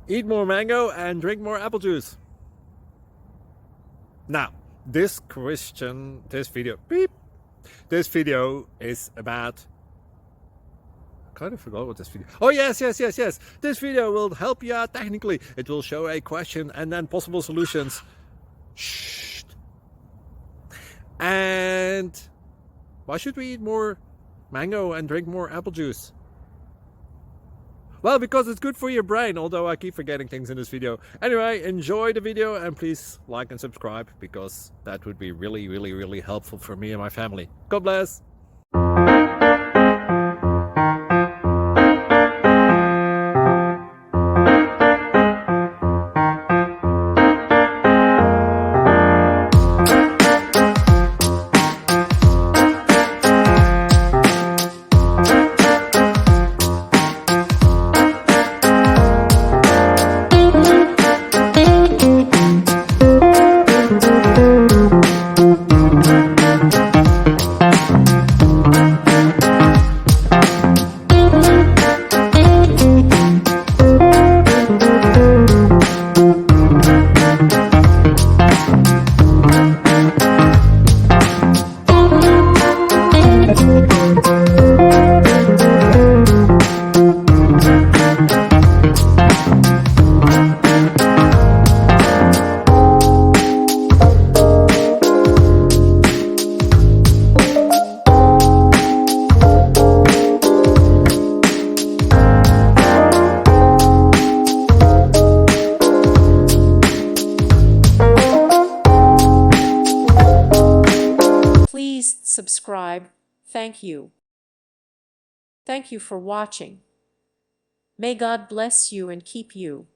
Eat more mango and drink more apple juice. Now, this video is about, I kind of forgot what this video. Oh, yes. This video will help you out technically. It will show a question and then possible solutions. Shh. And why should we eat more mango and drink more apple juice? Well, because it's good for your brain, although I keep forgetting things in this video. Anyway, enjoy the video and please like and subscribe, because that would be really helpful for me and my family. God bless! Please subscribe. Thank you. Thank you for watching. May God bless you and keep you.